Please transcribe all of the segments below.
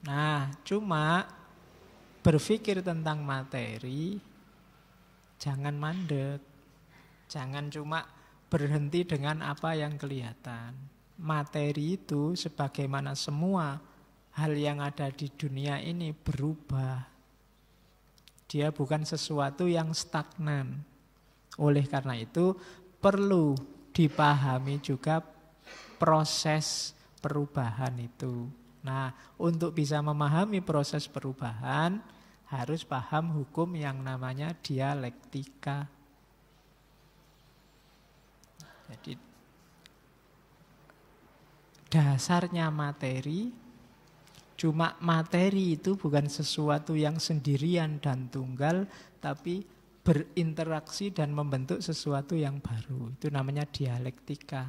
Nah, cuma berpikir tentang materi, jangan mandek. Jangan cuma berhenti dengan apa yang kelihatan. Materi itu sebagaimana semua hal yang ada di dunia ini berubah. Dia bukan sesuatu yang stagnan. Oleh karena itu perlu dipahami juga proses perubahan itu. Nah, untuk bisa memahami proses perubahan harus paham hukum yang namanya dialektika. Jadi dasarnya materi, cuma materi itu bukan sesuatu yang sendirian dan tunggal, tapi berinteraksi dan membentuk sesuatu yang baru. Itu namanya dialektika.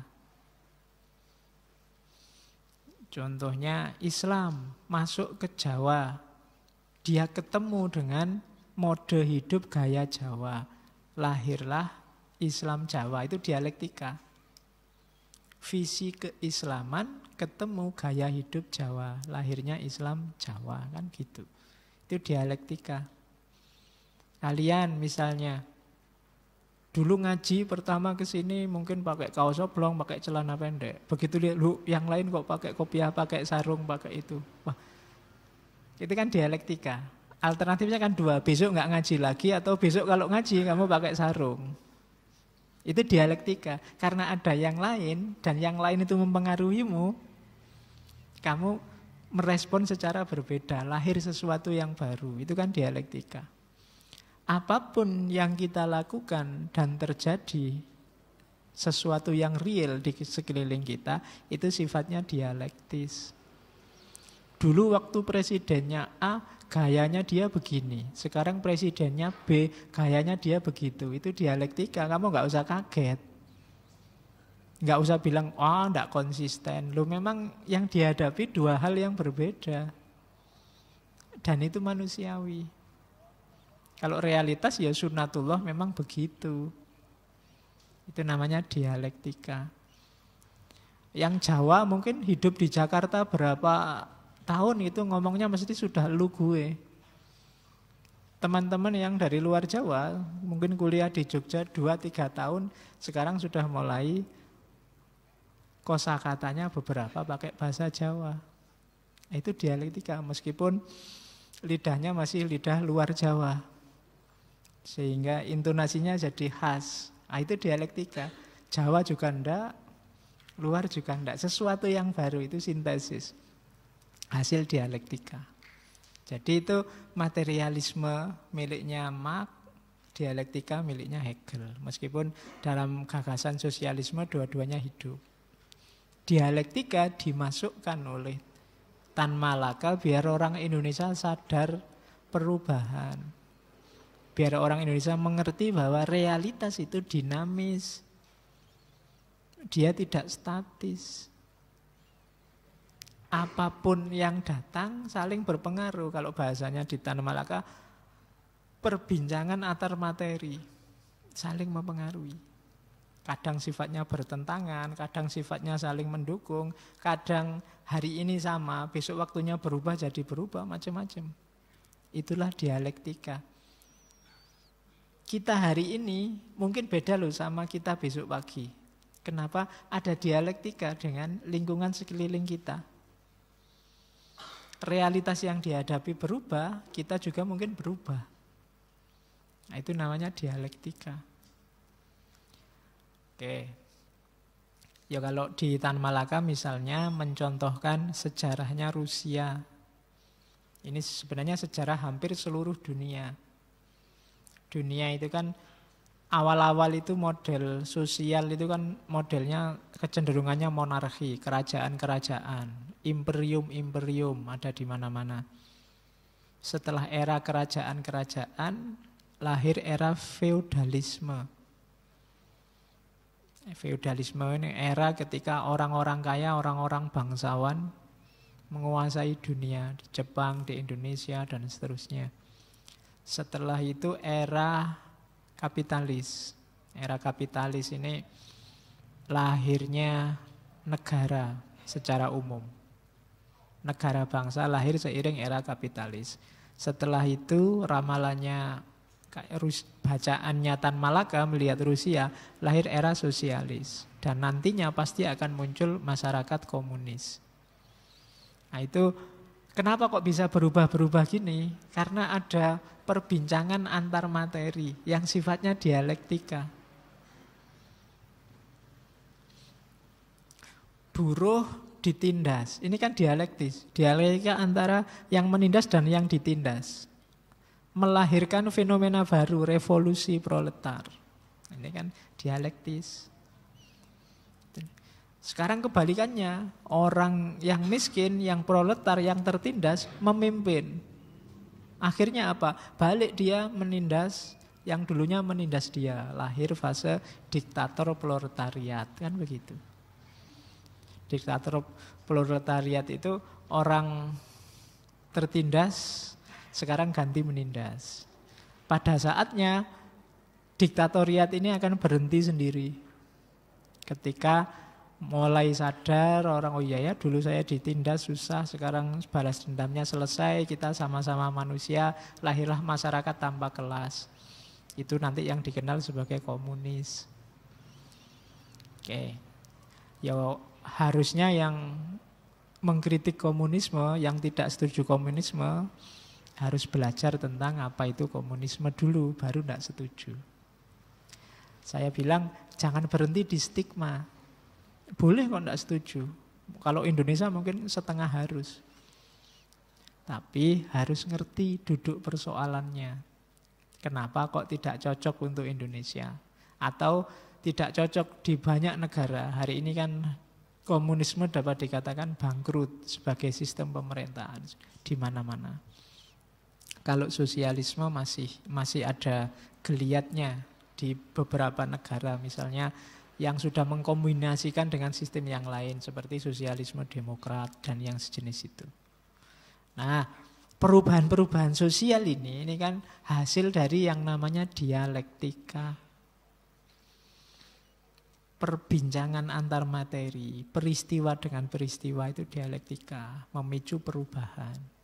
Contohnya Islam masuk ke Jawa, dia ketemu dengan mode hidup gaya Jawa. Lahirlah Islam Jawa, itu dialektika. Visi keislaman ketemu gaya hidup Jawa, lahirnya Islam Jawa, kan gitu. Itu dialektika. Kalian misalnya dulu ngaji pertama ke sini mungkin pakai kaos oblong, pakai celana pendek. Begitu lihat lu yang lain kok pakai kopiah, pakai sarung, pakai itu. Wah, itu kan dialektika. Alternatifnya kan dua, besok nggak ngaji lagi atau besok kalau ngaji kamu pakai sarung. Itu dialektika. Karena ada yang lain dan yang lain itu mempengaruhimu, kamu merespon secara berbeda, lahir sesuatu yang baru. Itu kan dialektika. Apapun yang kita lakukan dan terjadi sesuatu yang real di sekeliling kita, itu sifatnya dialektis. Dulu waktu presidennya A, gayanya dia begini. Sekarang presidennya B, gayanya dia begitu. Itu dialektika, kamu nggak usah kaget. Nggak usah bilang, oh nggak konsisten. Loh memang yang dihadapi dua hal yang berbeda. Dan itu manusiawi. Kalau realitas ya sunnatullah memang begitu. Itu namanya dialektika. Yang Jawa mungkin hidup di Jakarta berapa tahun itu ngomongnya mesti sudah lu gue. Teman-teman yang dari luar Jawa mungkin kuliah di Jogja 2-3 tahun, sekarang sudah mulai kosakatanya beberapa pakai bahasa Jawa. Itu dialektika meskipun lidahnya masih lidah luar Jawa. Sehingga intonasinya jadi khas. Nah, itu dialektika. Jawa juga enggak, luar juga enggak. Sesuatu yang baru itu sintesis. Hasil dialektika. Jadi itu materialisme miliknya Marx, dialektika miliknya Hegel. Meskipun dalam gagasan sosialisme dua-duanya hidup. Dialektika dimasukkan oleh Tan Malaka biar orang Indonesia sadar perubahan. Biar orang Indonesia mengerti bahwa realitas itu dinamis. Dia tidak statis. Apapun yang datang saling berpengaruh. Kalau bahasanya di Tan Malaka, perbincangan antar materi saling mempengaruhi. Kadang sifatnya bertentangan, kadang sifatnya saling mendukung, kadang hari ini sama, besok waktunya berubah jadi berubah, macam-macam. Itulah dialektika. Kita hari ini mungkin beda loh sama kita besok pagi. Kenapa? Ada dialektika dengan lingkungan sekeliling kita. Realitas yang dihadapi berubah, kita juga mungkin berubah. Nah, itu namanya dialektika. Oke. Ya kalau di Tan Malaka misalnya mencontohkan sejarahnya Rusia. Ini sebenarnya sejarah hampir seluruh dunia. Dunia itu kan awal-awal itu model sosial itu kan modelnya kecenderungannya monarki, kerajaan-kerajaan, imperium-imperium ada di mana-mana. Setelah era kerajaan-kerajaan lahir era feudalisme. Feudalisme ini era ketika orang-orang kaya, orang-orang bangsawan menguasai dunia di Jepang, di Indonesia dan seterusnya. Setelah itu era kapitalis. Era kapitalis ini lahirnya negara secara umum. negara bangsa lahir seiring era kapitalis. Setelah itu ramalannya kayak bacaannya Tan Malaka melihat Rusia, lahir era sosialis. Dan nantinya pasti akan muncul masyarakat komunis. Nah itu kenapa kok bisa berubah-berubah gini? Karena ada perbincangan antar materi yang sifatnya dialektika. Buruh ditindas, ini kan dialektis. Dialektika antara yang menindas dan yang ditindas. Melahirkan fenomena baru, revolusi proletar. Ini kan dialektis. Sekarang kebalikannya, orang yang miskin, yang proletar, yang tertindas memimpin. Akhirnya apa? Balik dia menindas yang dulunya menindas dia. Lahir fase diktator proletariat, kan begitu. Diktator proletariat itu orang tertindas sekarang ganti menindas. Pada saatnya diktatoriat ini akan berhenti sendiri. Ketika mulai sadar orang, oh iya ya dulu saya ditindas susah, sekarang balas dendamnya selesai, kita sama-sama manusia, lahirlah masyarakat tanpa kelas. Itu nanti yang dikenal sebagai komunis. Oke. Ya harusnya yang mengkritik komunisme, yang tidak setuju komunisme harus belajar tentang apa itu komunisme dulu, baru tidak setuju. Saya bilang jangan berhenti di stigma. Boleh kok tidak setuju. Kalau Indonesia mungkin setengah harus. Tapi harus ngerti duduk persoalannya. Kenapa kok tidak cocok untuk Indonesia? Atau tidak cocok di banyak negara. Hari ini kan komunisme dapat dikatakan bangkrut sebagai sistem pemerintahan di mana-mana. Kalau sosialisme masih ada geliatnya di beberapa negara, misalnya yang sudah mengkombinasikan dengan sistem yang lain seperti sosialisme demokrat dan yang sejenis itu. Nah, perubahan-perubahan sosial ini kan hasil dari yang namanya dialektika. Perbincangan antar materi, peristiwa dengan peristiwa itu dialektika, memicu perubahan.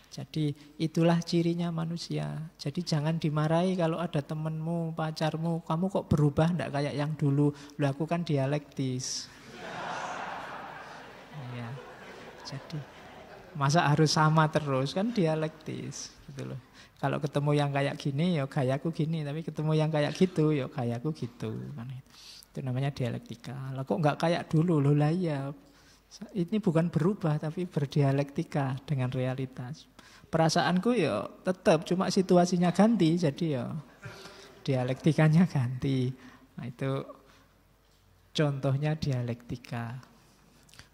Jadi itulah cirinya manusia. Jadi jangan dimarahi kalau ada temenmu, pacarmu, kamu kok berubah enggak kayak yang dulu. Loh aku kan dialektis. Ya. Jadi masa harus sama terus, kan dialektis gitu loh. Kalau ketemu yang kayak gini ya gayaku gini, tapi ketemu yang kayak gitu ya gayaku gitu kan. Itu namanya dialektika. Lah kok enggak kayak dulu? Loh lah iya. Ini bukan berubah tapi berdialektika dengan realitas. Perasaanku ya tetap, cuma situasinya ganti, jadi ya dialektikanya ganti. Nah itu contohnya dialektika.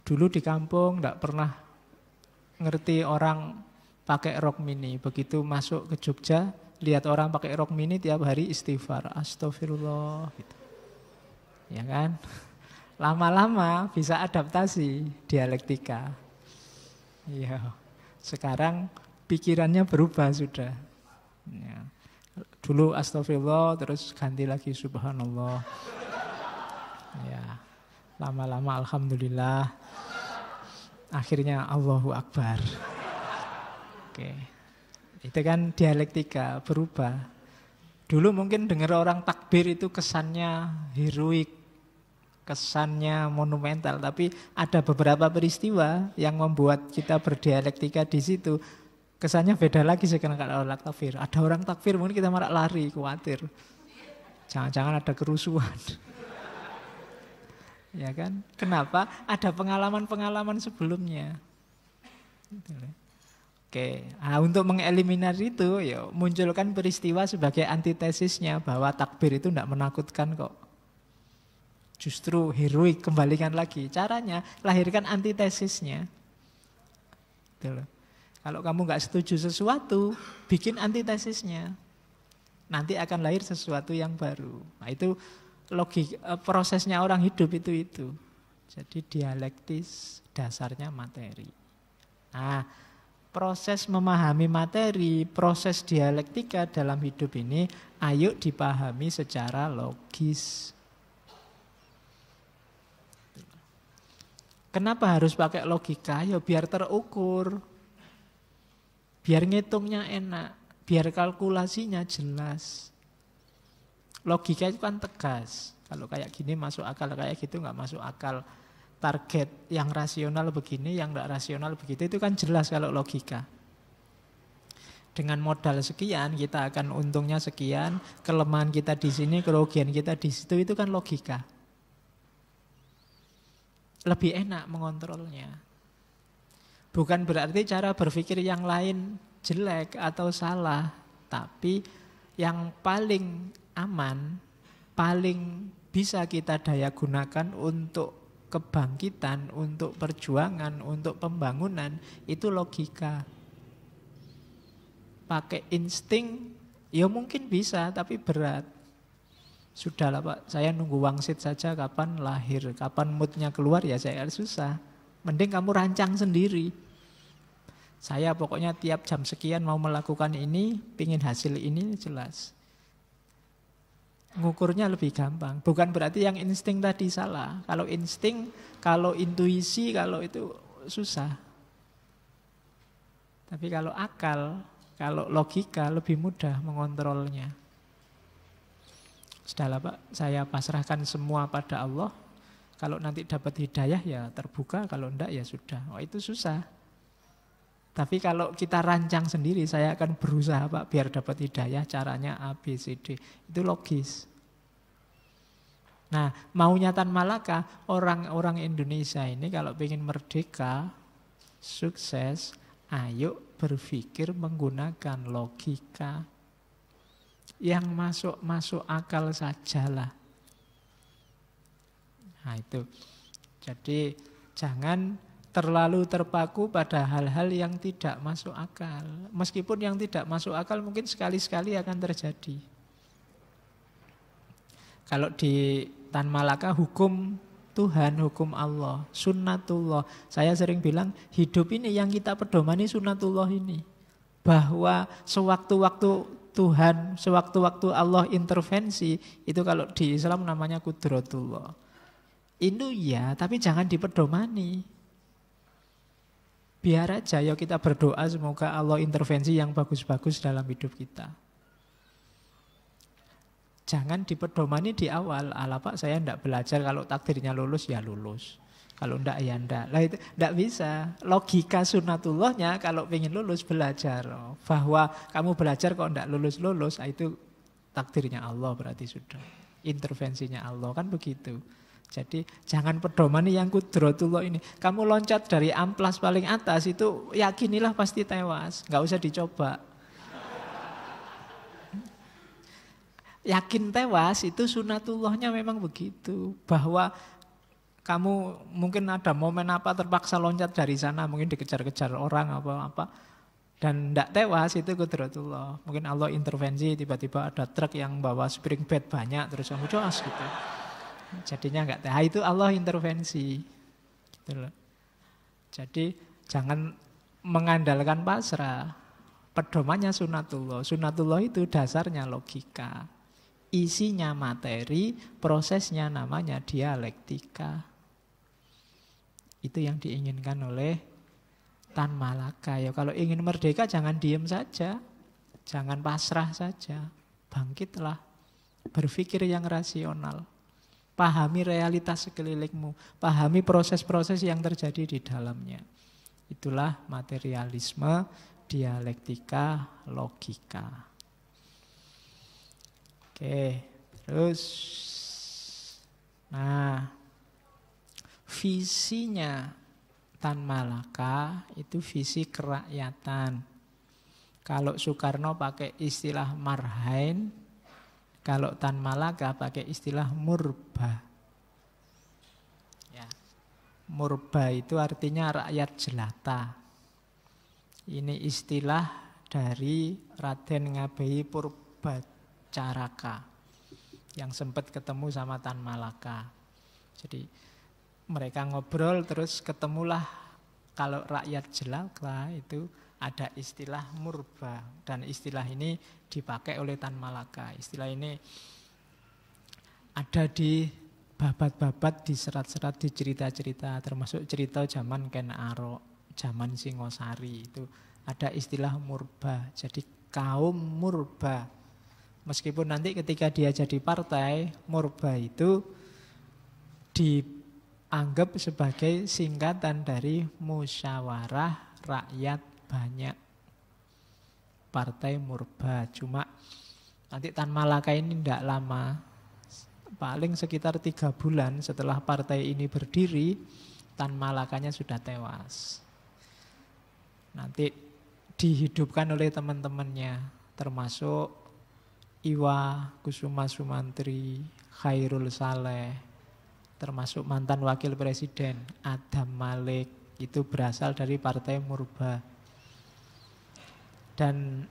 Dulu di kampung enggak pernah ngerti orang pakai rok mini. Begitu masuk ke Jogja, lihat orang pakai rok mini tiap hari istighfar, astagfirullah gitu. Ya kan? Lama-lama bisa adaptasi dialektika. Iya. Sekarang pikirannya berubah sudah. Ya. Dulu astagfirullah terus ganti lagi subhanallah. Ya. Lama-lama alhamdulillah. Akhirnya Allahu Akbar. Oke. Itu kan dialektika berubah. Dulu mungkin dengar orang takbir itu kesannya heroik, kesannya monumental, tapi ada beberapa peristiwa yang membuat kita berdialektika di situ. Kesannya beda lagi sekarang kalau orang takbir. Ada orang takbir mungkin kita malah lari, khawatir. Jangan-jangan ada kerusuhan. Ya kan? Kenapa? Ada pengalaman-pengalaman sebelumnya. Oke, nah, untuk mengeliminasi itu, ya munculkan peristiwa sebagai antitesisnya bahwa takbir itu tidak menakutkan kok. Justru heroik, kembalikan lagi. Caranya lahirkan antitesisnya. Gitu loh. Kalau kamu nggak setuju sesuatu, bikin antitesisnya. Nanti akan lahir sesuatu yang baru. Nah itu logika, prosesnya orang hidup itu. Jadi dialektis, dasarnya materi. Nah, proses memahami materi, proses dialektika dalam hidup ini, ayo dipahami secara logis. Kenapa harus pakai logika? Ya biar terukur. Biar ngitungnya enak. Biar kalkulasinya jelas. Logika itu kan tegas. Kalau kayak gini masuk akal, kayak gitu nggak masuk akal. Target yang rasional begini, yang nggak rasional begitu, itu kan jelas kalau logika. Dengan modal sekian kita akan untungnya sekian, kelemahan kita di sini, kerugian kita di situ, itu kan logika. Lebih enak mengontrolnya. Bukan berarti cara berpikir yang lain jelek atau salah, tapi yang paling aman, paling bisa kita daya gunakan untuk kebangkitan, untuk perjuangan, untuk pembangunan, itu logika. Pakai insting, ya mungkin bisa, tapi berat. Sudahlah Pak, saya nunggu wangsit saja kapan lahir, kapan moodnya keluar ya saya susah. Mending kamu rancang sendiri. Saya pokoknya tiap jam sekian mau melakukan ini, pingin hasil ini jelas. Ngukurnya lebih gampang. Bukan berarti yang insting tadi salah. Kalau insting, kalau intuisi, kalau itu susah. Tapi kalau akal, kalau logika lebih mudah mengontrolnya. Sudahlah Pak, saya pasrahkan semua pada Allah. Kalau nanti dapat hidayah ya terbuka, kalau enggak ya sudah. Oh itu susah. Tapi kalau kita rancang sendiri, saya akan berusaha Pak biar dapat hidayah, caranya A, B, C, D. Itu logis. Nah, maunya Tan Malaka, orang-orang Indonesia ini kalau ingin merdeka, sukses, ayo berpikir menggunakan logika. Yang masuk akal sajalah. Nah itu. Jadi jangan terlalu terpaku pada hal-hal yang tidak masuk akal. Meskipun yang tidak masuk akal mungkin sekali-sekali akan terjadi. Kalau di Tan Malaka hukum Tuhan, hukum Allah, sunnatullah. Saya sering bilang hidup ini yang kita pedomani sunnatullah ini. Bahwa sewaktu-waktu Tuhan, sewaktu-waktu Allah intervensi, itu kalau di Islam namanya kudratullah. Itu ya, tapi jangan dipedomani. Biar aja ya kita berdoa semoga Allah intervensi yang bagus-bagus dalam hidup kita. Jangan dipedomani di awal. Alah Pak saya tidak belajar, kalau takdirnya lulus ya lulus. Kalau enggak ya enggak. Lah itu enggak bisa. Logika sunnatullahnya kalau ingin lulus belajar. Bahwa kamu belajar kok enggak lulus-lulus, itu takdirnya Allah berarti sudah. Intervensinya Allah kan begitu. Jadi jangan pedomani yang kudratullah ini. Kamu loncat dari amplas paling atas itu yakinilah pasti tewas. Enggak usah dicoba. Yakin tewas itu sunnatullahnya memang begitu. Bahwa kamu mungkin ada momen apa terpaksa loncat dari sana, mungkin dikejar-kejar orang apa-apa, dan tidak tewas, itu kudratullah. Mungkin Allah intervensi, tiba-tiba ada truk yang bawa spring bed banyak, terus kamu jos gitu. Jadinya enggak tewas, itu Allah intervensi. Gitu loh. Jadi jangan mengandalkan pasrah. Pedomannya sunnatullah. Sunnatullah itu dasarnya logika. Isinya materi, prosesnya namanya dialektika. Itu yang diinginkan oleh Tan Malaka. Ya, kalau ingin merdeka jangan diem saja. Jangan pasrah saja. Bangkitlah. Berpikir yang rasional. Pahami realitas sekelilingmu. Pahami proses-proses yang terjadi di dalamnya. Itulah materialisme, dialektika, logika. Oke, terus. Nah, visinya Tan Malaka itu visi kerakyatan. Kalau Soekarno pakai istilah marhain, kalau Tan Malaka pakai istilah murba. Ya. Murba itu artinya rakyat jelata. Ini istilah dari Raden Ngabei Purbacaraka yang sempat ketemu sama Tan Malaka. Jadi mereka ngobrol terus ketemulah kalau rakyat jelata itu ada istilah murba, dan istilah ini dipakai oleh Tan Malaka. Istilah ini ada di dibabat-babat, diserat-serat, dicerita-cerita, termasuk cerita zaman Ken Arok, zaman Singosari itu ada istilah murba. Jadi kaum murba. Meskipun nanti ketika dia jadi partai, murba itu dianggap sebagai singkatan dari musyawarah rakyat banyak. Partai murba. Cuma nanti Tan Malaka ini tidak lama, paling sekitar 3 bulan setelah partai ini berdiri, Tan Malakanya sudah tewas. Nanti dihidupkan oleh teman-temannya, termasuk Iwa Kusuma Sumantri, Khairul Saleh, termasuk mantan wakil presiden Adam Malik, itu berasal dari partai Murba. Dan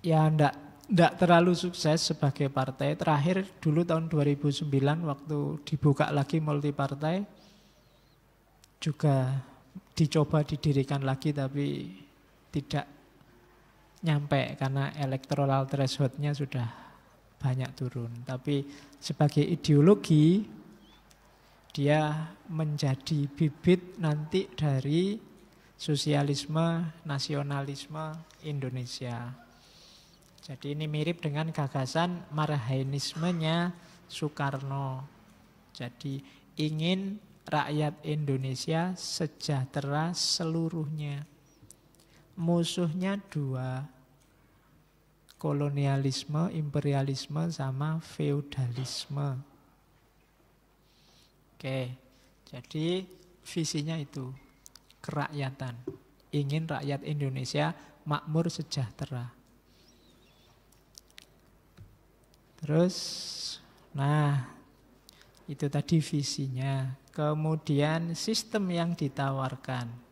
ya enggak terlalu sukses sebagai partai. Terakhir dulu tahun 2009 waktu dibuka lagi multipartai, juga dicoba didirikan lagi tapi tidak nyampe karena electoral threshold-nya sudah banyak turun. Tapi sebagai ideologi dia menjadi bibit nanti dari sosialisme, nasionalisme Indonesia. Jadi ini mirip dengan gagasan marhainismenya Soekarno. Jadi ingin rakyat Indonesia sejahtera seluruhnya. Musuhnya 2, kolonialisme, imperialisme, sama feudalisme. Oke, jadi visinya itu kerakyatan. Ingin rakyat Indonesia makmur sejahtera. Terus, nah itu tadi visinya. Kemudian sistem yang ditawarkan.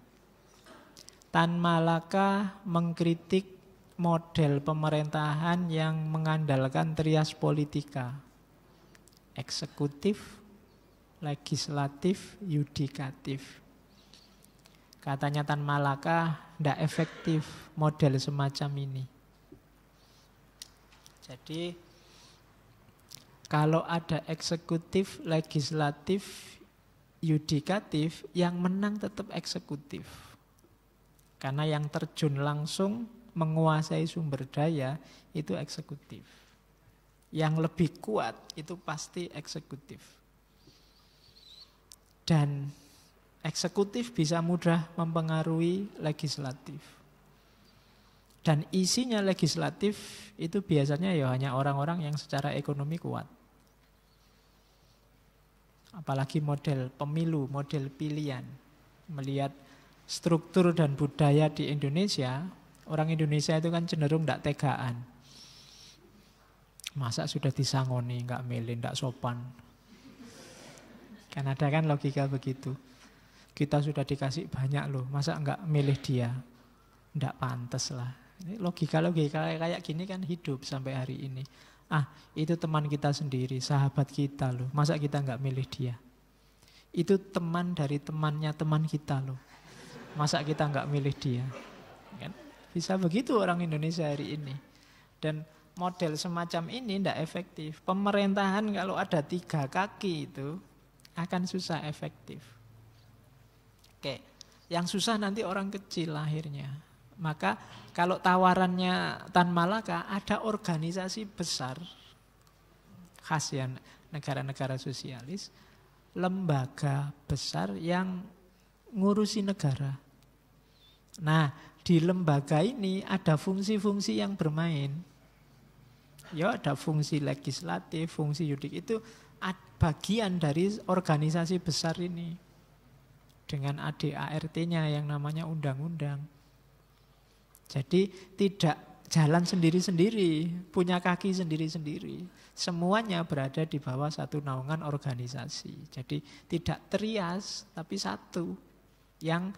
Tan Malaka mengkritik model pemerintahan yang mengandalkan trias politika. Eksekutif, legislatif, yudikatif. Katanya Tan Malaka tidak efektif model semacam ini. Jadi kalau ada eksekutif, legislatif, yudikatif, yang menang tetap eksekutif. Karena yang terjun langsung menguasai sumber daya itu eksekutif. Yang lebih kuat itu pasti eksekutif. Dan eksekutif bisa mudah mempengaruhi legislatif. Dan isinya legislatif itu biasanya ya hanya orang-orang yang secara ekonomi kuat. Apalagi model pemilu, model pilihan. Melihat struktur dan budaya di Indonesia, orang Indonesia itu kan cenderung tidak tegaan. Masa sudah disangoni, nggak milih, nggak sopan. Kan ada kan logika begitu. Kita sudah dikasih banyak loh, masa enggak milih dia? Enggak pantas lah. Logika-logika kayak gini kan hidup sampai hari ini. Itu teman kita sendiri, sahabat kita loh. Masa kita enggak milih dia? Itu teman dari temannya teman kita loh. Masa kita enggak milih dia? Kan? Bisa begitu orang Indonesia hari ini. Dan model semacam ini enggak efektif. Pemerintahan kalau ada 3 kaki itu akan susah efektif. Oke, yang susah nanti orang kecil lahirnya. Maka kalau tawarannya Tan Malaka ada organisasi besar khas ya negara-negara sosialis, lembaga besar yang ngurusi negara. Nah, di lembaga ini ada fungsi-fungsi yang bermain. Ya, ada fungsi legislatif, fungsi yudik, itu bagian dari organisasi besar ini. Dengan ADART-nya yang namanya undang-undang. Jadi tidak jalan sendiri-sendiri, punya kaki sendiri-sendiri. Semuanya berada di bawah satu naungan organisasi. Jadi tidak trias, tapi satu. Yang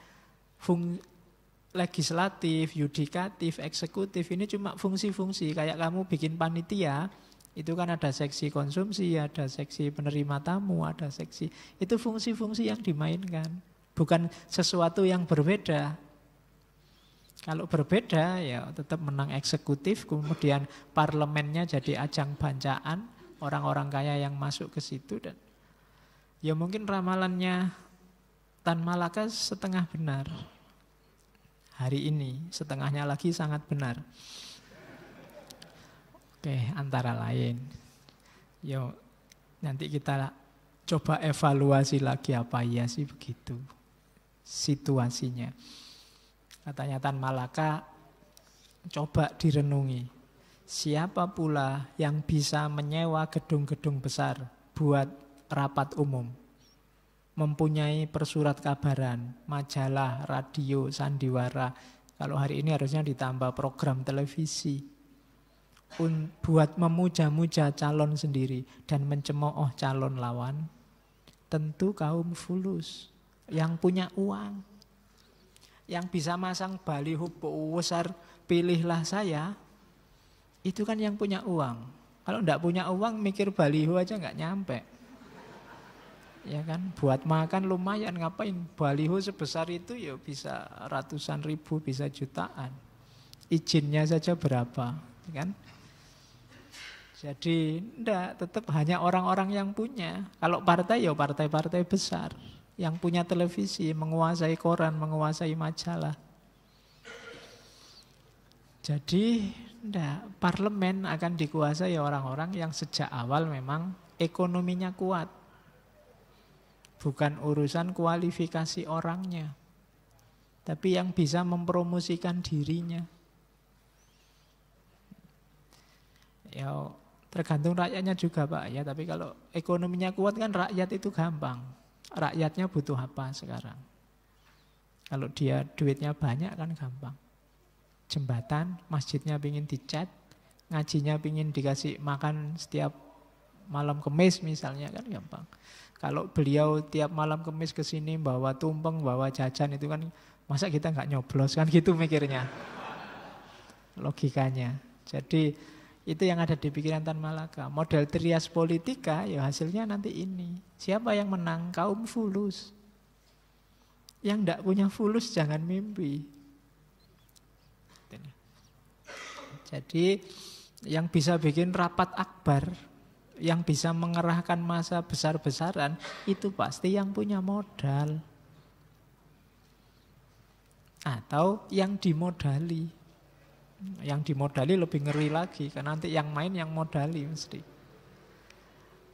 legislatif, yudikatif, eksekutif ini cuma fungsi-fungsi. Kayak kamu bikin panitia, itu kan ada seksi konsumsi, ada seksi penerima tamu, ada seksi. Itu fungsi-fungsi yang dimainkan. Bukan sesuatu yang berbeda. Kalau berbeda ya tetap menang eksekutif, kemudian parlemennya jadi ajang bancaan, orang-orang kaya yang masuk ke situ. Dan ya mungkin ramalannya Tan Malaka setengah benar hari ini, setengahnya lagi sangat benar. Oke, antara lain. Yo, nanti kita coba evaluasi lagi apa iya sih begitu situasinya. Katanya Tan Malaka, coba direnungi. Siapa pula yang bisa menyewa gedung-gedung besar buat rapat umum? Mempunyai persurat kabaran, majalah, radio, sandiwara. Kalau hari ini harusnya ditambah program televisi. Buat memuja-muja calon sendiri dan mencemooh calon lawan, tentu kaum fulus yang punya uang, yang bisa masang baliho besar, pilihlah saya, itu kan yang punya uang. Kalau enggak punya uang, mikir baliho aja enggak nyampe. Ya kan, buat makan lumayan, ngapain baliho sebesar itu ya bisa ratusan ribu, bisa jutaan. Izinnya saja berapa, kan? Jadi enggak, tetap hanya orang-orang yang punya. Kalau partai ya partai-partai besar yang punya televisi, menguasai koran, menguasai majalah. Jadi enggak, parlemen akan dikuasai orang-orang yang sejak awal memang ekonominya kuat. Bukan urusan kualifikasi orangnya, tapi yang bisa mempromosikan dirinya. Ya tergantung rakyatnya juga Pak ya, tapi kalau ekonominya kuat kan rakyat itu gampang. Rakyatnya butuh apa sekarang? Kalau dia duitnya banyak kan gampang. Jembatan, masjidnya pingin dicat, ngajinya pingin dikasih makan setiap malam Kemis misalnya kan gampang. Kalau beliau tiap malam Kemis ke sini bawa tumpeng, bawa jajan itu kan masa kita nggak nyoblos kan gitu mikirnya. Logikanya. Jadi itu yang ada di pikiran Tan Malaka. Model trias politika ya hasilnya nanti ini. Siapa yang menang? Kaum fulus. Yang tidak punya fulus jangan mimpi. Jadi yang bisa bikin rapat akbar, yang bisa mengerahkan massa besar-besaran, itu pasti yang punya modal. Atau yang dimodali. Yang dimodali lebih ngeri lagi, karena nanti yang main yang modali mesti.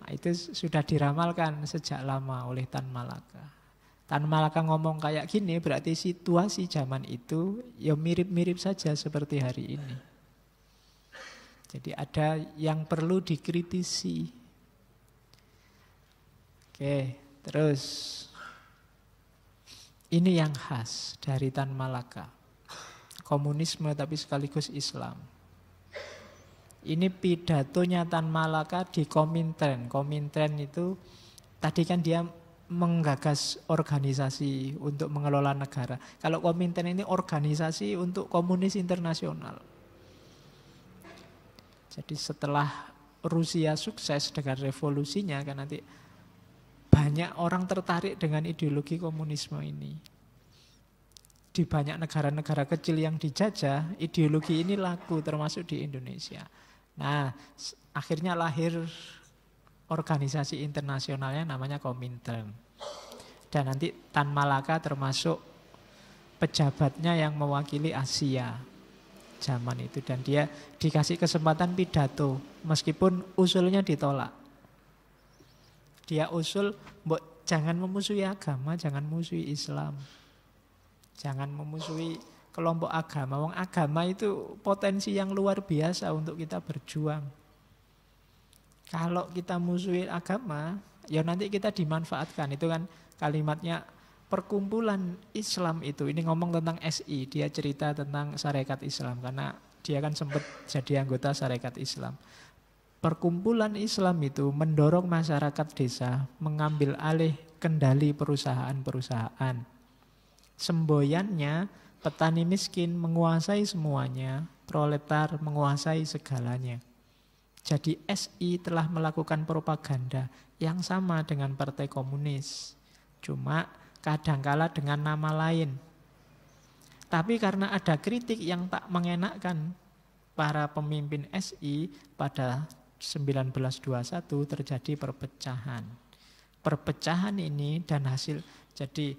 Nah, itu sudah diramalkan sejak lama oleh Tan Malaka. Tan Malaka ngomong kayak gini berarti situasi zaman itu ya mirip-mirip saja seperti hari ini. Jadi ada yang perlu dikritisi. Oke, terus ini yang khas dari Tan Malaka. Komunisme tapi sekaligus Islam. Ini pidatonya Tan Malaka di Komintern. Komintern itu tadi kan dia menggagas organisasi untuk mengelola negara. Kalau Komintern ini organisasi untuk komunis internasional. Jadi setelah Rusia sukses dengan revolusinya kan nanti banyak orang tertarik dengan ideologi komunisme ini. Di banyak negara-negara kecil yang dijajah, ideologi ini laku termasuk di Indonesia. Nah, akhirnya lahir organisasi internasionalnya namanya Komintern. Dan nanti Tan Malaka termasuk pejabatnya yang mewakili Asia zaman itu. Dan dia dikasih kesempatan pidato, meskipun usulnya ditolak. Dia usul, jangan memusuhi agama, jangan memusuhi Islam. Jangan memusuhi kelompok agama. Wong agama itu potensi yang luar biasa untuk kita berjuang. Kalau kita musuhi agama, ya nanti kita dimanfaatkan. Itu kan kalimatnya perkumpulan Islam itu. Ini ngomong tentang SI, dia cerita tentang Sarekat Islam. Karena dia kan sempat jadi anggota Sarekat Islam. Perkumpulan Islam itu mendorong masyarakat desa mengambil alih kendali perusahaan-perusahaan. Semboyannya petani miskin menguasai semuanya, proletar menguasai segalanya. Jadi SI telah melakukan propaganda yang sama dengan Partai Komunis. Cuma kadangkala dengan nama lain. Tapi karena ada kritik yang tak mengenakkan para pemimpin SI pada 1921 terjadi perpecahan. Perpecahan ini dan hasil, jadi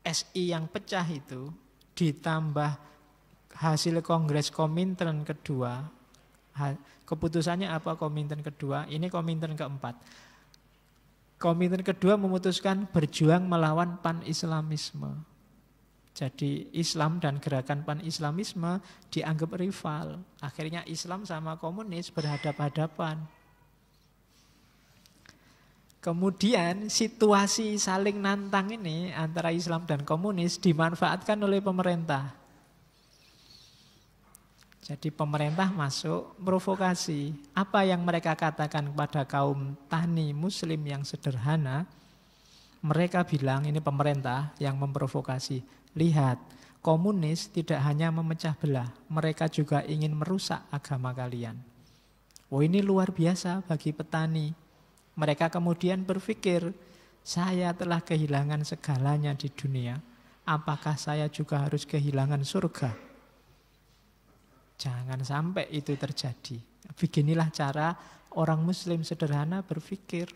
SI yang pecah itu ditambah hasil Kongres Komintern kedua. Keputusannya apa Komintern kedua? Ini Komintern keempat. Komintern kedua memutuskan berjuang melawan pan-islamisme. Jadi Islam dan gerakan pan-islamisme dianggap rival. Akhirnya Islam sama komunis berhadapan-hadapan. Kemudian situasi saling nantang ini antara Islam dan komunis dimanfaatkan oleh pemerintah. Jadi pemerintah masuk provokasi. Apa yang mereka katakan kepada kaum tani muslim yang sederhana, mereka bilang, ini pemerintah yang memprovokasi. Lihat, komunis tidak hanya memecah belah, mereka juga ingin merusak agama kalian. Oh, ini luar biasa bagi petani. Mereka kemudian berpikir, saya telah kehilangan segalanya di dunia, apakah saya juga harus kehilangan surga? Jangan sampai itu terjadi. Beginilah cara orang muslim sederhana berpikir.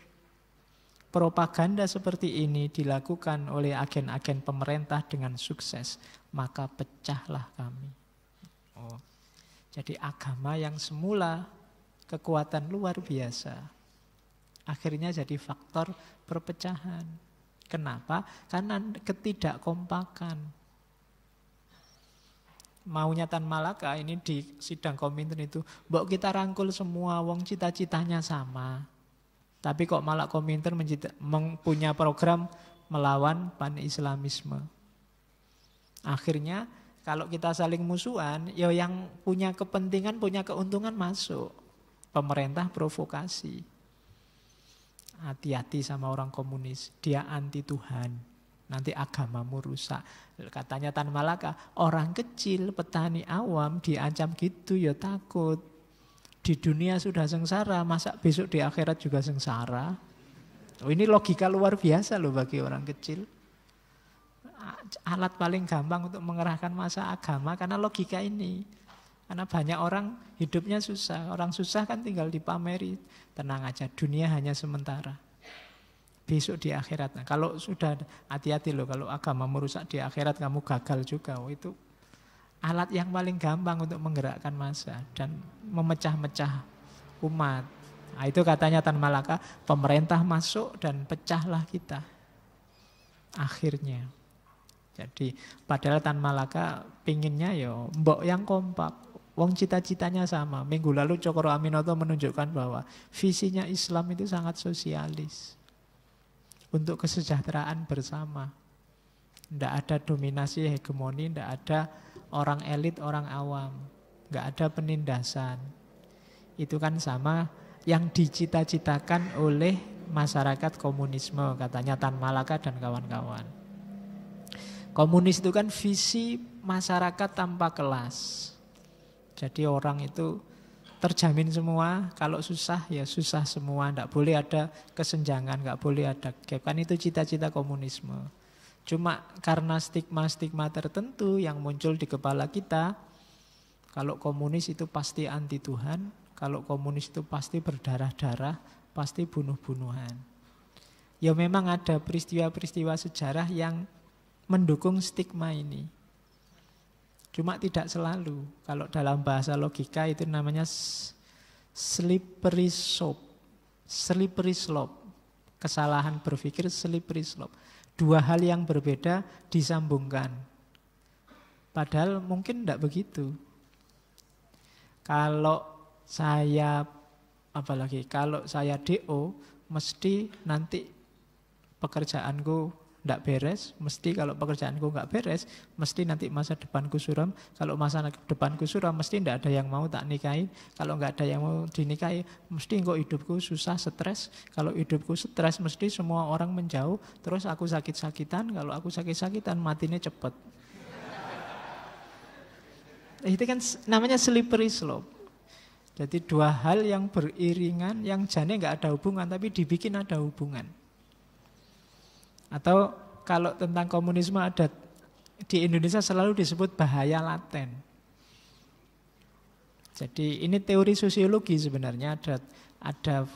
Propaganda seperti ini dilakukan oleh agen-agen pemerintah dengan sukses, maka pecahlah kami. Oh, jadi agama yang semula kekuatan luar biasa, akhirnya jadi faktor perpecahan. Kenapa? Karena ketidakkompakan. Maunya Tan Malaka ini di sidang Komintern itu, mbok kita rangkul semua, wong cita-citanya sama. Tapi kok malah Komintern punya program melawan pan-islamisme. Akhirnya kalau kita saling musuhan, ya yang punya kepentingan, punya keuntungan masuk. Pemerintah provokasi. Hati-hati sama orang komunis, dia anti Tuhan. Nanti agamamu rusak. Katanya Tan Malaka, orang kecil, petani awam diancam gitu ya takut. Di dunia sudah sengsara, masa besok di akhirat juga sengsara? Oh, ini logika luar biasa loh bagi orang kecil. Alat paling gampang untuk mengerahkan massa agama karena logika ini. Karena banyak orang hidupnya susah. Orang susah kan tinggal dipameri. Tenang aja, dunia hanya sementara. Besok di akhirat. Nah, kalau sudah hati-hati loh, kalau agama merusak di akhirat kamu gagal juga. Oh, itu alat yang paling gampang untuk menggerakkan massa dan memecah-mecah umat. Nah, itu katanya Tan Malaka, pemerintah masuk dan pecahlah kita. Akhirnya. Jadi padahal Tan Malaka pinginnya ya mbok yang kompak. Wong cita-citanya sama. Minggu lalu Cokro Aminoto menunjukkan bahwa visinya Islam itu sangat sosialis. Untuk kesejahteraan bersama. Tidak ada dominasi hegemoni, tidak ada orang elit, orang awam. Nggak ada penindasan. Itu kan sama yang dicita-citakan oleh masyarakat komunisme, katanya Tan Malaka dan kawan-kawan. Komunis itu kan visi masyarakat tanpa kelas. Jadi orang itu terjamin semua, kalau susah ya susah semua. Nggak boleh ada kesenjangan, nggak boleh ada gap. Kan itu cita-cita komunisme. Cuma karena stigma-stigma tertentu yang muncul di kepala kita, kalau komunis itu pasti anti Tuhan, kalau komunis itu pasti berdarah-darah, pasti bunuh-bunuhan. Ya memang ada peristiwa-peristiwa sejarah yang mendukung stigma ini. Cuma tidak selalu. Kalau dalam bahasa logika itu namanya slippery slope. Slippery slope. Kesalahan berpikir slippery slope. Dua hal yang berbeda disambungkan. Padahal mungkin tidak begitu. Kalau saya, apalagi kalau saya DO, mesti nanti pekerjaanku tidak beres. Mesti kalau pekerjaanku nggak beres, mesti nanti masa depanku suram. Kalau masa depanku suram, mesti tidak ada yang mau tak nikahi. Kalau nggak ada yang mau dinikahi, mesti kok hidupku susah, stres. Kalau hidupku stres, mesti semua orang menjauh. Terus aku sakit-sakitan. Kalau aku sakit-sakitan, matinya cepat. Itu kan namanya slippery slope. Jadi dua hal yang beriringan, yang jane nggak ada hubungan, tapi dibikin ada hubungan. Atau kalau tentang komunisme ada di Indonesia selalu disebut bahaya laten. Jadi ini teori sosiologi sebenarnya, ada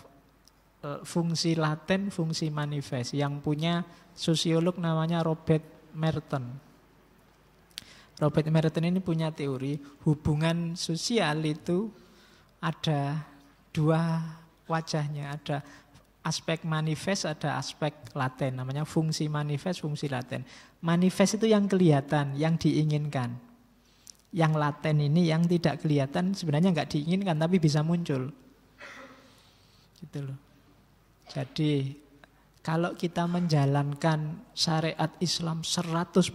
fungsi laten, fungsi manifest yang punya sosiolog namanya Robert Merton. Robert Merton ini punya teori hubungan sosial itu ada dua wajahnya, ada aspek manifest, ada aspek laten, namanya fungsi manifest, fungsi laten. Manifest itu yang kelihatan, yang diinginkan. Yang laten ini yang tidak kelihatan sebenarnya nggak diinginkan tapi bisa muncul. Gitu loh. Jadi kalau kita menjalankan syariat Islam 100%,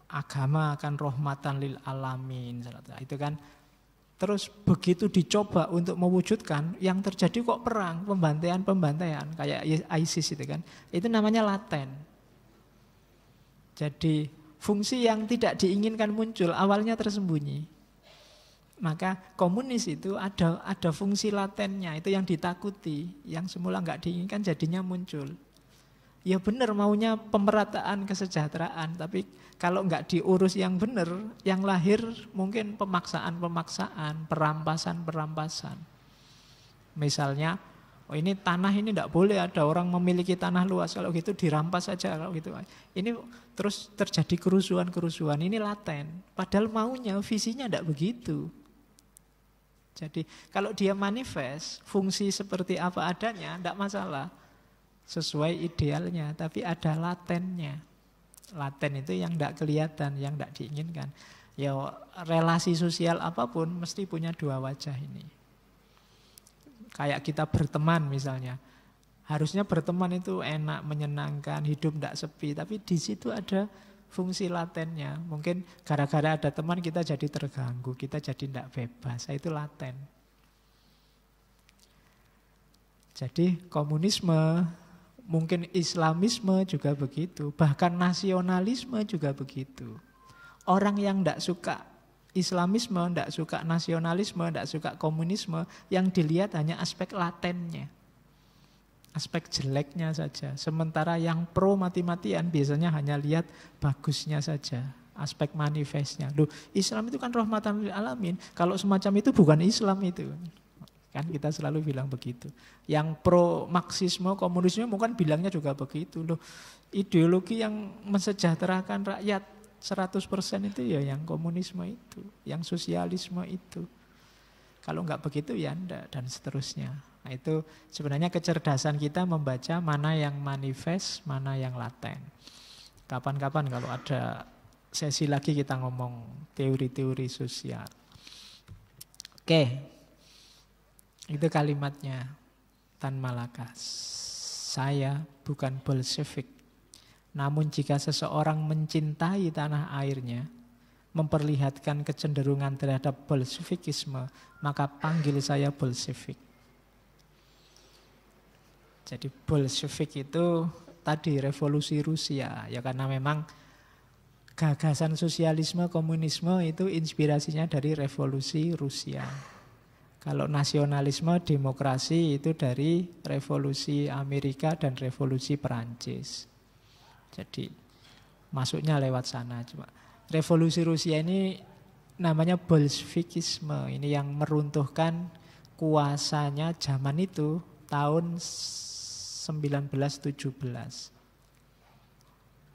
agama akan rahmatan lil alamin. Itu kan. Terus begitu dicoba untuk mewujudkan, yang terjadi kok perang, pembantaian, kayak ISIS itu kan. Itu namanya laten. Jadi fungsi yang tidak diinginkan muncul, awalnya tersembunyi. Maka komunis itu ada fungsi latennya, itu yang ditakuti, yang semula nggak diinginkan jadinya muncul. Ya benar maunya pemerataan kesejahteraan, tapi kalau nggak diurus yang benar, yang lahir mungkin pemaksaan-pemaksaan, perampasan-perampasan. Misalnya, oh ini tanah ini tidak boleh ada orang memiliki tanah luas, kalau gitu dirampas saja, kalau gitu. Ini terus terjadi kerusuhan-kerusuhan, ini laten. Padahal maunya, visinya tidak begitu. Jadi kalau dia manifest, fungsi seperti apa adanya, tidak masalah. Sesuai idealnya, tapi ada latennya. Laten itu yang tidak kelihatan, yang tidak diinginkan. Ya relasi sosial apapun mesti punya dua wajah ini. Kayak kita berteman misalnya. Harusnya berteman itu enak, menyenangkan, hidup tidak sepi. Tapi di situ ada fungsi latennya. Mungkin gara-gara ada teman kita jadi terganggu, kita jadi tidak bebas. Itu laten. Jadi komunisme, mungkin Islamisme juga begitu, bahkan nasionalisme juga begitu. Orang yang tidak suka Islamisme, tidak suka nasionalisme, tidak suka komunisme, yang dilihat hanya aspek latennya, aspek jeleknya saja. Sementara yang pro mati-matian biasanya hanya lihat bagusnya saja, aspek manifestnya. Loh, Islam itu kan rahmatan lil alamin. Kalau semacam itu bukan Islam itu. Kan kita selalu bilang begitu. Yang pro Marxisme, komunisme mungkin bilangnya juga begitu. Loh, ideologi yang mensejahterakan rakyat 100% itu ya yang komunisme itu, yang sosialisme itu. Kalau enggak begitu ya enggak, dan seterusnya. Nah itu sebenarnya kecerdasan kita membaca mana yang manifest, mana yang laten. Kapan-kapan kalau ada sesi lagi kita ngomong teori-teori sosial. Oke. Itu kalimatnya Tan Malaka. Saya bukan Bolshevik. Namun jika seseorang mencintai tanah airnya, memperlihatkan kecenderungan terhadap Bolshevikisme, maka panggil saya Bolshevik. Jadi Bolshevik itu tadi revolusi Rusia. Ya karena memang gagasan sosialisme, komunisme itu inspirasinya dari revolusi Rusia. Kalau nasionalisme, demokrasi itu dari revolusi Amerika dan revolusi Perancis. Jadi masuknya lewat sana. Cuma revolusi Rusia ini namanya Bolshevikisme. Ini yang meruntuhkan kuasanya zaman itu tahun 1917. 25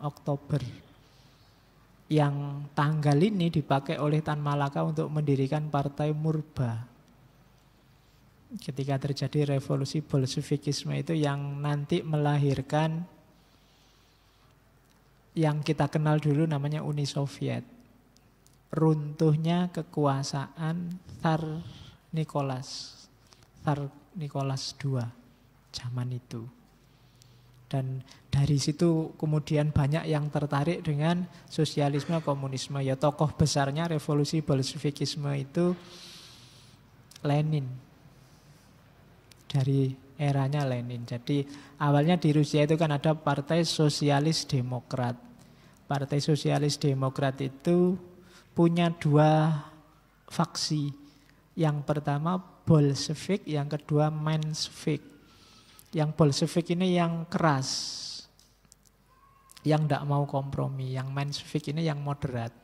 Oktober. Yang tanggal ini dipakai oleh Tan Malaka untuk mendirikan Partai Murba. Ketika terjadi revolusi Bolshevikisme itu yang nanti melahirkan yang kita kenal dulu namanya Uni Soviet. Runtuhnya kekuasaan Tsar Nicholas II zaman itu. Dan dari situ kemudian banyak yang tertarik dengan sosialisme, komunisme. Ya tokoh besarnya revolusi Bolshevikisme itu Lenin. Dari eranya Lenin. Jadi awalnya di Rusia itu kan ada Partai Sosialis Demokrat. Partai Sosialis Demokrat itu punya dua faksi. Yang pertama Bolshevik, yang kedua Menshevik. Yang Bolshevik ini yang keras, yang tidak mau kompromi. Yang Menshevik ini yang moderat.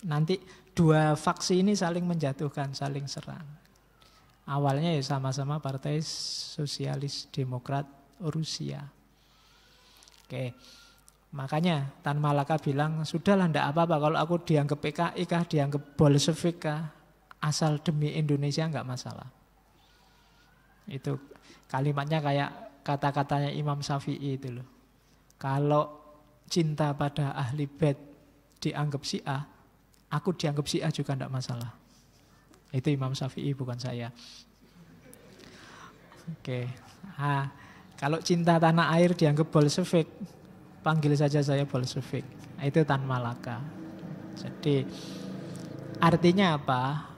Nanti dua faksi ini saling menjatuhkan, saling serang. Awalnya ya sama-sama Partai Sosialis Demokrat Rusia. Oke, makanya Tan Malaka bilang, sudahlah ndak apa-apa kalau aku dianggap PKI kah, dianggap Bolshevik kah, asal demi Indonesia nggak masalah. Itu kalimatnya kayak kata-katanya Imam Syafi'i itu loh. Kalau cinta pada ahli bait dianggap Syiah, aku dianggap Syiah juga ndak masalah. Itu Imam Syafi'i, bukan saya. Oke. Nah, kalau cinta tanah air dianggap Bolshevik, panggil saja saya Bolshevik. Itu Tan Malaka. Jadi artinya apa?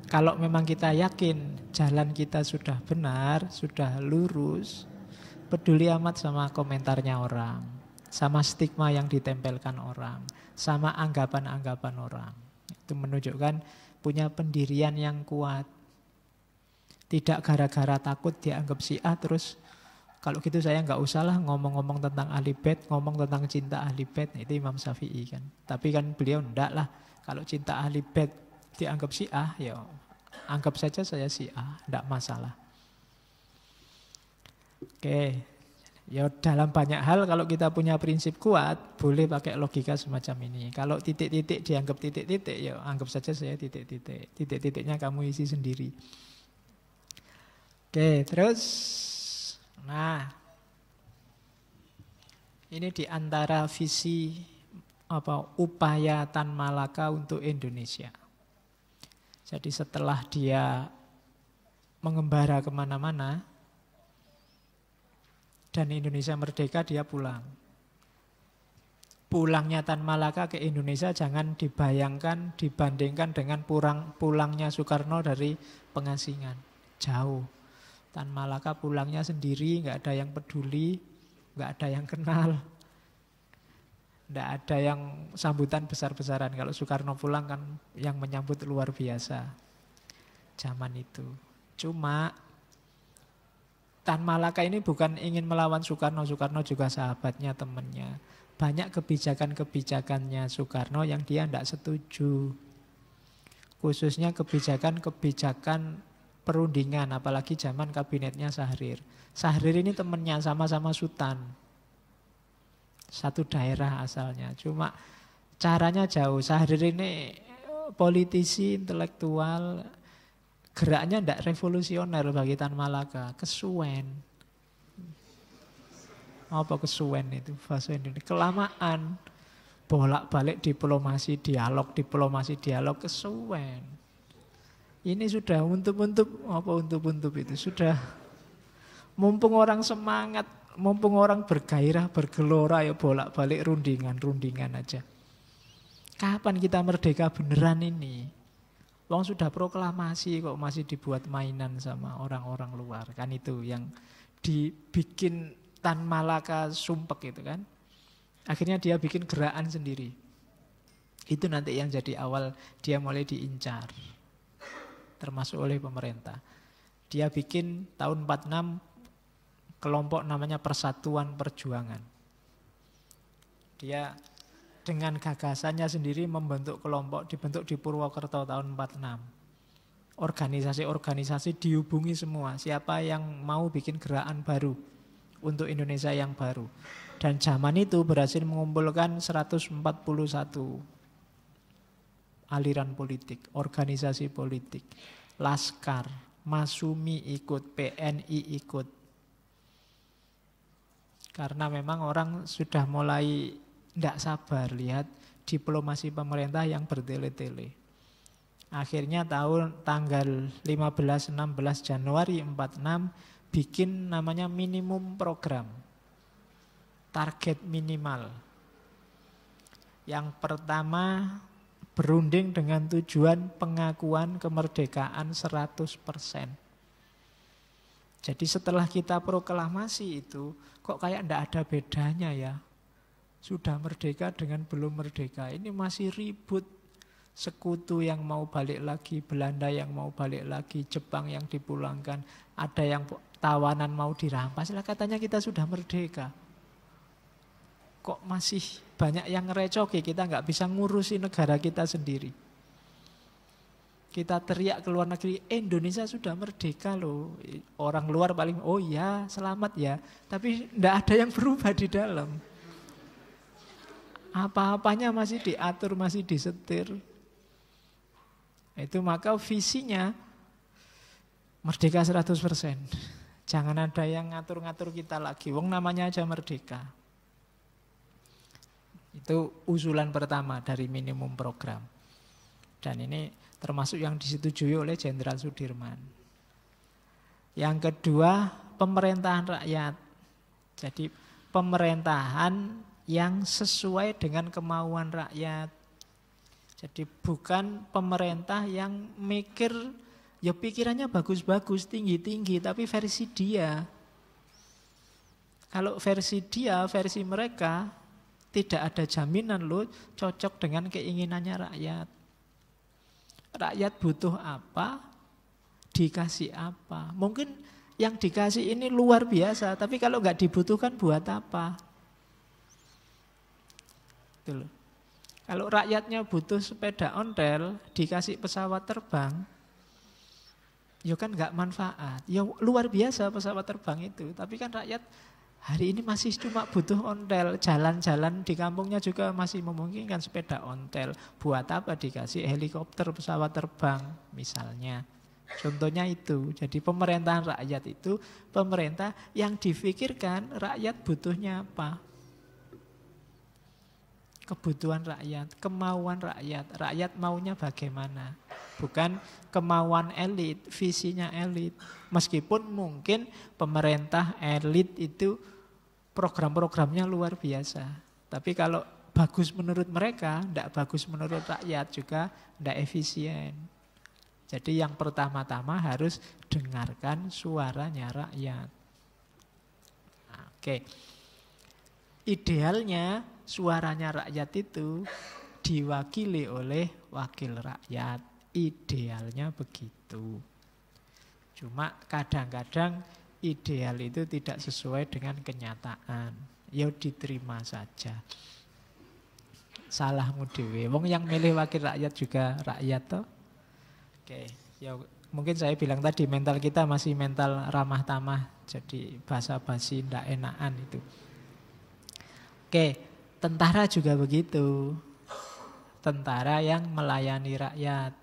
Kalau memang kita yakin jalan kita sudah benar, sudah lurus, peduli amat sama komentarnya orang, sama stigma yang ditempelkan orang, sama anggapan-anggapan orang. Itu menunjukkan punya pendirian yang kuat. Tidak gara-gara takut dianggap Syiah terus kalau gitu saya nggak usah lah ngomong-ngomong tentang ahli bait, ngomong tentang cinta ahli bait. Itu Imam Syafi'i kan. Tapi kan beliau enggak lah. Kalau cinta ahli bait dianggap Syiah, ya anggap saja saya Syiah, enggak masalah. Oke. Ya dalam banyak hal kalau kita punya prinsip kuat, boleh pakai logika semacam ini. Kalau titik-titik dianggap titik-titik, ya anggap saja saya titik-titik. Titik-titiknya kamu isi sendiri. Oke, terus nah ini diantara visi upaya Tan Malaka untuk Indonesia. Jadi setelah dia mengembara kemana-mana dan Indonesia merdeka, dia pulang. Pulangnya Tan Malaka ke Indonesia jangan dibayangkan, dibandingkan dengan pulangnya Soekarno dari pengasingan. Jauh. Tan Malaka pulangnya sendiri, nggak ada yang peduli, nggak ada yang kenal, nggak ada yang sambutan besar-besaran. Kalau Soekarno pulang kan yang menyambut luar biasa zaman itu. Cuma Tan Malaka ini bukan ingin melawan Soekarno. Soekarno juga sahabatnya, temannya. Banyak kebijakan-kebijakannya Soekarno yang dia tidak setuju. Khususnya kebijakan-kebijakan perundingan, apalagi zaman kabinetnya Syahrir. Syahrir ini temannya, sama-sama Sultan. Satu daerah asalnya. Cuma caranya jauh. Syahrir ini politisi, intelektual, geraknya tidak revolusioner bagi Tan Malaka, kesuwen. Apa kesuwen itu bahasa Indonesia? Kelamaan, bolak-balik diplomasi dialog, kesuwen. Ini sudah untup-untup, apa untup-untup itu sudah. Mumpung orang semangat, mumpung orang bergairah, bergelora, ya bolak-balik rundingan aja. Kapan kita merdeka beneran ini? Wong sudah proklamasi kok masih dibuat mainan sama orang-orang luar. Kan itu yang dibikin Tan Malaka sumpek itu kan. Akhirnya dia bikin gerakan sendiri. Itu nanti yang jadi awal dia mulai diincar. Termasuk oleh pemerintah. Dia bikin tahun 46 kelompok namanya Persatuan Perjuangan. Dia dengan gagasannya sendiri membentuk kelompok, dibentuk di Purwokerto tahun 46. Organisasi-organisasi dihubungi semua. Siapa yang mau bikin gerakan baru untuk Indonesia yang baru. Dan zaman itu berhasil mengumpulkan 141 aliran politik, organisasi politik. Laskar, Masumi ikut, PNI ikut. Karena memang orang sudah mulai tidak sabar lihat diplomasi pemerintah yang bertele-tele. Akhirnya tanggal 15-16 Januari 46 bikin namanya minimum program. Target minimal. Yang pertama berunding dengan tujuan pengakuan kemerdekaan 100%. Jadi setelah kita proklamasi itu kok kayak tidak ada bedanya ya. Sudah merdeka dengan belum merdeka. Ini masih ribut. Sekutu yang mau balik lagi, Belanda yang mau balik lagi, Jepang yang dipulangkan, ada yang tawanan mau dirampas. Lah katanya kita sudah merdeka. kok masih banyak yang ngerecoki, kita nggak bisa ngurusi negara kita sendiri. Kita teriak ke luar negeri, Indonesia sudah merdeka loh. Orang luar paling, oh ya selamat ya. Tapi nggak ada yang berubah di dalam. Apa-apanya masih diatur, masih disetir. Itu maka visinya merdeka 100%. Jangan ada yang ngatur-ngatur kita lagi. Wong namanya aja merdeka. Itu usulan pertama dari minimum program. Dan ini termasuk yang disetujui oleh Jenderal Sudirman. Yang kedua, pemerintahan rakyat. Jadi pemerintahan yang sesuai dengan kemauan rakyat. Jadi bukan pemerintah yang mikir, ya pikirannya bagus-bagus, tinggi-tinggi, tapi versi dia. Kalau versi dia, versi mereka, tidak ada jaminan loh cocok dengan keinginannya rakyat. Rakyat butuh apa, dikasih apa. Mungkin yang dikasih ini luar biasa, tapi kalau nggak dibutuhkan buat apa? Gitu loh. Kalau rakyatnya butuh sepeda ontel, dikasih pesawat terbang, ya kan nggak manfaat. Ya luar biasa pesawat terbang itu, tapi kan rakyat hari ini masih cuma butuh ontel. Jalan-jalan di kampungnya juga masih memungkinkan sepeda ontel. Buat apa dikasih helikopter, pesawat terbang misalnya. Contohnya itu. Jadi pemerintahan rakyat itu pemerintah yang difikirkan rakyat butuhnya apa. Kebutuhan rakyat, kemauan rakyat. Rakyat maunya bagaimana. Bukan kemauan elit, visinya elit. Meskipun mungkin pemerintah elit itu program-programnya luar biasa. Tapi kalau bagus menurut mereka, tidak bagus menurut rakyat juga, tidak efisien. Jadi yang pertama-tama harus dengarkan suaranya rakyat. Oke. Idealnya suaranya rakyat itu diwakili oleh wakil rakyat. Idealnya begitu. Cuma kadang-kadang ideal itu tidak sesuai dengan kenyataan. Ya diterima saja. Salahmu dhewe. Wong yang milih wakil rakyat juga rakyat toh. Oke, ya mungkin saya bilang tadi mental kita masih mental ramah tamah. Jadi basa-basi ndak enakan itu. Oke, tentara juga begitu. Tentara yang melayani rakyat.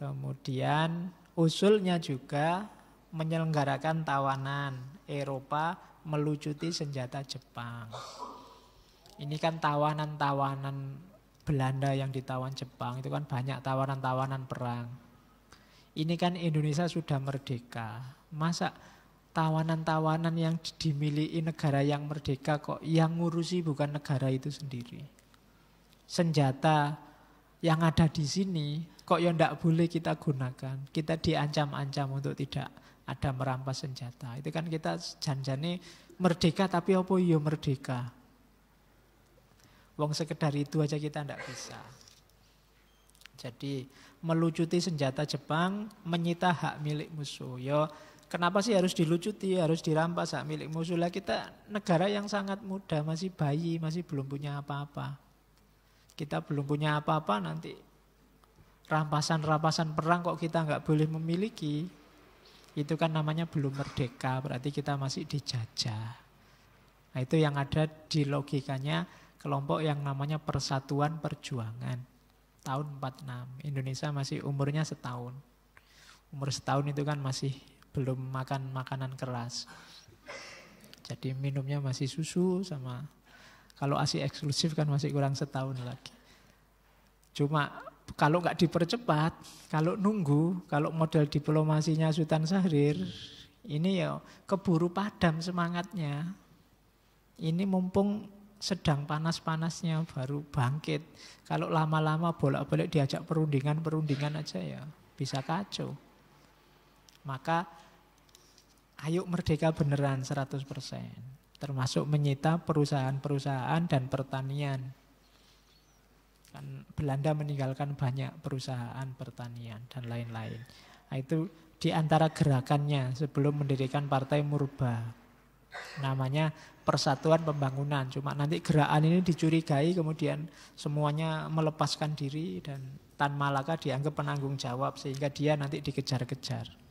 Kemudian usulnya juga menyelenggarakan tawanan. Eropa melucuti senjata Jepang. Ini kan tawanan-tawanan Belanda yang ditawan Jepang. Itu kan banyak tawanan-tawanan perang. Ini kan Indonesia sudah merdeka. Masa tawanan-tawanan yang dimiliki negara yang merdeka kok yang ngurusi bukan negara itu sendiri. Senjata yang ada di sini kok ya ndak boleh kita gunakan. Kita diancam-ancam untuk tidak ada merampas senjata. Itu kan kita janjane merdeka tapi apa ya merdeka. Wong sekedar itu aja kita ndak bisa. Jadi melucuti senjata Jepang, menyita hak milik musuh. Ya kenapa sih harus dilucuti, harus dirampas hak milik musuh? Lah kita negara yang sangat muda, masih bayi, masih belum punya apa-apa. Kita belum punya apa-apa nanti rampasan-rampasan perang kok kita nggak boleh memiliki. Itu kan namanya belum merdeka, berarti kita masih dijajah. Nah itu yang ada di logikanya kelompok yang namanya Persatuan Perjuangan. Tahun 46, Indonesia masih umurnya setahun. Umur setahun itu kan masih belum makan makanan keras. Jadi minumnya masih susu sama kalau ASI eksklusif kan masih kurang setahun lagi. Cuma kalau nggak dipercepat, kalau nunggu, kalau model diplomasinya Sultan Syahrir, ini ya keburu padam semangatnya. Ini mumpung sedang panas-panasnya baru bangkit. Kalau lama-lama bolak-balik diajak perundingan aja ya bisa kacau. Maka ayo merdeka beneran 100%. Termasuk menyita perusahaan-perusahaan dan pertanian. Kan Belanda meninggalkan banyak perusahaan pertanian dan lain-lain. Nah, itu di antara gerakannya sebelum mendirikan Partai Murba. Namanya Persatuan Pembangunan. Cuma nanti gerakan ini dicurigai, kemudian semuanya melepaskan diri dan Tan Malaka dianggap penanggung jawab sehingga dia nanti dikejar-kejar.